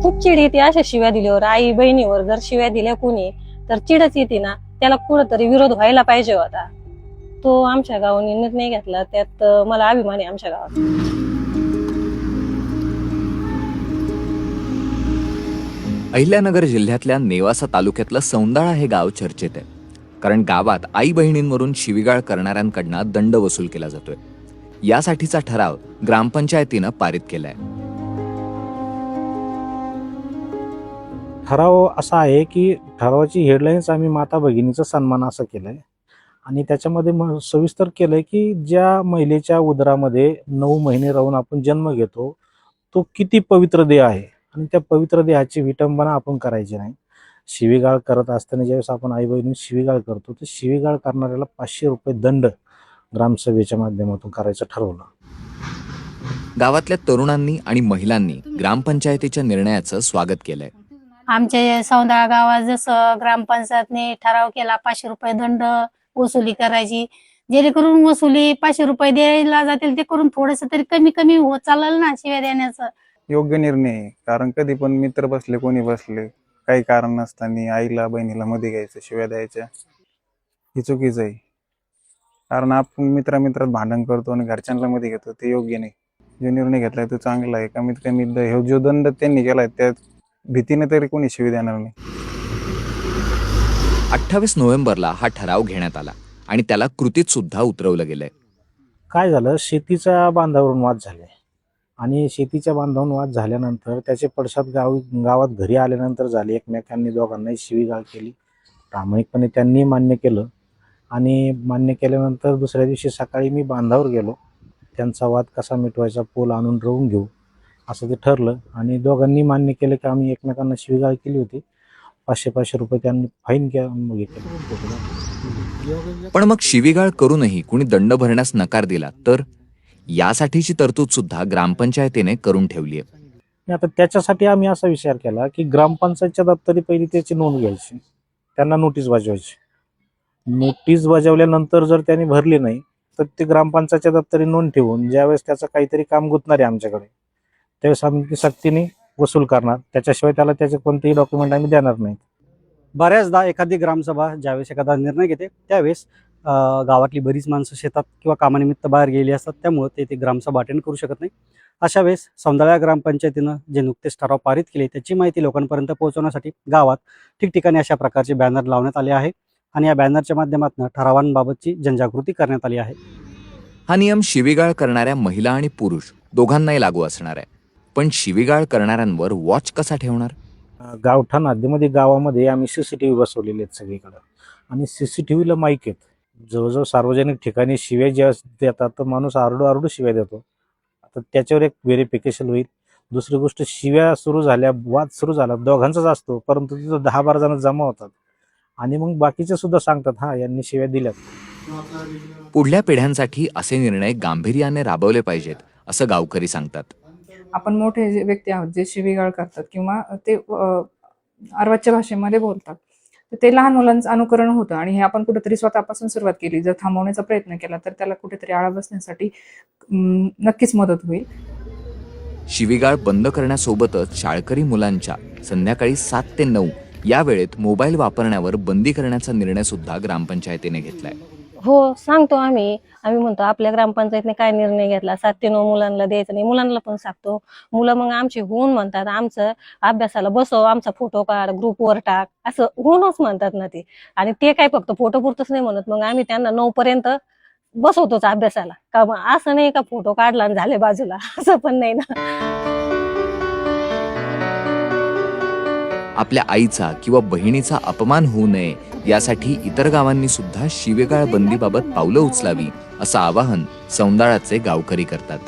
खूप चिड येते अशा शिव्या दिल्यावर. आई बहिणीवर जर शिव्या दिल्या कोणी तर चिडच येते ना. त्याला कुठंतरी विरोध व्हायला पाहिजे होता. तो आमच्या गावाने निर्णय घेतला, त्यात मला अभिमान आहे आमच्या गावात. अहिल्यानगर जिल्ह्यातल्या नेवासा तालुक्यातलं सौंदाळा हे गाव चर्चेत आहे, कारण गावात आई बहिणींवरून शिवीगाळ करणाऱ्यांकडनं दंड वसूल केला जातोय. यासाठीचा ठराव ग्रामपंचायतीनं पारित केलाय. ठराव असा आहे की ठरावाची हेडलाईन्स आम्ही माता भगिनीचा सन्मान असं केलंय आणि त्याच्यामध्ये सविस्तर केलंय की ज्या महिलेच्या उदरामध्ये 9 महिने राहून आपण जन्म घेतो तो किती पवित्र देह आहे आणि त्या पवित्र देहाची विटंबना आपण करायची नाही. शिवीगाळ करत असताना ज्यावेळेस आपण आई बहिणी शिवीगाळ करतो तर शिवीगाळ करणाऱ्याला 500 रुपये दंड ग्रामसभेच्या माध्यमातून करायचं ठरवलं. गावातल्या तरुणांनी आणि महिलांनी ग्रामपंचायतीच्या निर्णयाचं स्वागत केलंय. आमच्या सौंदाळा गावात जसं ग्रामपंचायतने ठराव केला 500 रुपये दंड वसुली करायची, जेणेकरून वसुली 500 रुपये द्यायला जातील ते करून थोडस तरी कमी कमी होत चालेल ना शिव्या देण्याचं. योग्य निर्णय आहे, कारण कधी पण मित्र बसले कोणी बसले काही कारण नसताना आईला बहिणीला मध्ये घ्यायचं शिव्या द्यायच्या हे चुकीचं आहे. कारण आपण मित्रात भांडण करतो आणि घरच्यांना मध्ये घेतो ते योग्य नाही. जो निर्णय घेतलाय तो चांगला आहे. कमीत कमी जो दंड त्यांनी केलाय त्या भीतीने तरी कोणी शिवी देणार नाही. 28 नोव्हेंबरला हा ठराव घेण्यात आला आणि त्याला कृतीत सुद्धा उतरवलं गेलंय. काय झालं, शेतीच्या बांधावरून वाद झाले आणि शेतीच्या बांधावरून वाद झाल्यानंतर त्याचे पडसाद गावात घरी आल्यानंतर झाले. एकमेकांनी दोघांनाही शिवीगाळ केली. प्रामाणिकपणे त्यांनी मान्य केलं आणि मान्य केल्यानंतर दुसऱ्या दिवशी सकाळी मी बांधावर गेलो. त्यांचा वाद कसा मिटवायचा, पोल आणून रवून घेऊ असं ते ठरलं आणि दोघांनी मान्य केलं की आम्ही एकमेकांना शिवीगाळ केली होती. 500 रुपये त्यांनी फाईन केलं. पण मग शिवीगाळ करूनही कुणी दंड भरण्यास नकार दिला तर यासाठीची तरतूद सुद्धा ग्रामपंचायतीने करून ठेवली आहे. आता त्याच्यासाठी आम्ही असा विचार केला की ग्रामपंचायतच्या दप्तरी पहिली त्याची नोंद घ्यायची, त्यांना नोटीस बजावायची. नोटीस बजावल्यानंतर जर त्यांनी भरली नाही तर ते ग्रामपंचायतच्या दप्तरी नोंद ठेवून ज्यावेळेस त्याचं काहीतरी काम गुंतणार आहे आमच्याकडे त्यावेळेस आम्ही सक्तीने वसूल करणार. त्याच्याशिवाय त्याला त्याचे कोणतेही डॉक्युमेंट आम्ही देणार नाही. बऱ्याचदा एखादी ग्रामसभा ज्यावेळेस एखादा निर्णय घेते त्यावेळेस गावातली बरीच माणसं शेतात किंवा कामानिमित्त बाहेर गेली असतात, त्यामुळे ते ग्रामसभा अटेंड करू शकत नाही. अशा वेळेस सौंदाळा ग्रामपंचायतीनं जे नुकतेच ठराव पारित केले त्याची माहिती लोकांपर्यंत पोहोचवण्यासाठी गावात ठिकठिकाणी अशा प्रकारचे बॅनर लावण्यात आले आहे आणि या बॅनरच्या माध्यमातून ठरावांबाबतची जनजागृती करण्यात आली आहे. हा नियम शिवीगाळ करणाऱ्या महिला आणि पुरुष दोघांनाही लागू असणार आहे. पण शिवीगाळ करणाऱ्यांवर वॉच कसा ठेवणार? गावठाण हद्दीमध्ये गावामध्ये आम्ही CCTV बसवलेले आहेत सगळीकडं आणि CCTVला माईक आहेत. जवळजवळ सार्वजनिक ठिकाणी शिव्या ज्या देतात तर माणूस आरडू शिव्या देतो. आता त्याच्यावर एक व्हेरिफिकेशन होईल. दुसरी गोष्ट, शिव्या सुरू झाल्या, वाद सुरू झाला, दोघांचाच असतो, परंतु तिथं 10-12 जण जमा होतात आणि मग बाकीचे सुद्धा सांगतात हा यांनी शिव्या दिल्यात. पुढल्या पिढ्यांसाठी असे निर्णय गांभीर्याने राबवले पाहिजेत असं गावकरी सांगतात. आपण मोठे व्यक्ती आहोत जे शिवीगाळ करतात किंवा ते अर्वाच्य भाषेमध्ये बोलतात, तर ते लहान मुलांचं अनुकरण होतं आणि हे आपण कुठेतरी स्वतःपासून सुरुवात केली, जर थांबवण्याचा प्रयत्न केला तर त्याला कुठेतरी आळा बसण्यासाठी नक्कीच मदत होईल. शिवीगाळ बंद करण्यासोबतच शाळकरी मुलांच्या संध्याकाळी 7 ते 9 या वेळेत मोबाईल वापरण्यावर बंदी करण्याचा निर्णय सुद्धा ग्रामपंचायतीने घेतलाय. हो, सांगतो आम्ही म्हणतो आपल्या ग्रामपंचायतने काय निर्णय घेतला, 7 ते 9 मुलांना द्यायचं नाही. मुलांना पण सांगतो. मुलं मग आमचे होऊन म्हणतात आमचं अभ्यासाला बसव, आमचा फोटो काढ, ग्रुपवर टाक, असं होऊनच म्हणतात ना ते. आणि ते काय फक्त फोटो पुरतच नाही म्हणत, मग आम्ही त्यांना 9 पर्यंत बसवतोच अभ्यासाला. का असं नाही का फोटो काढला आणि झाले बाजूला, असं पण नाही ना. आपल्या आईचा किंवा बहिणीचा अपमान होऊ नये यासाठी इतर गावांनी सुद्धा शिवीगाळ बंदीबाबत पावलं उचलावी असं आवाहन सौंदाळाचे गावकरी करतात.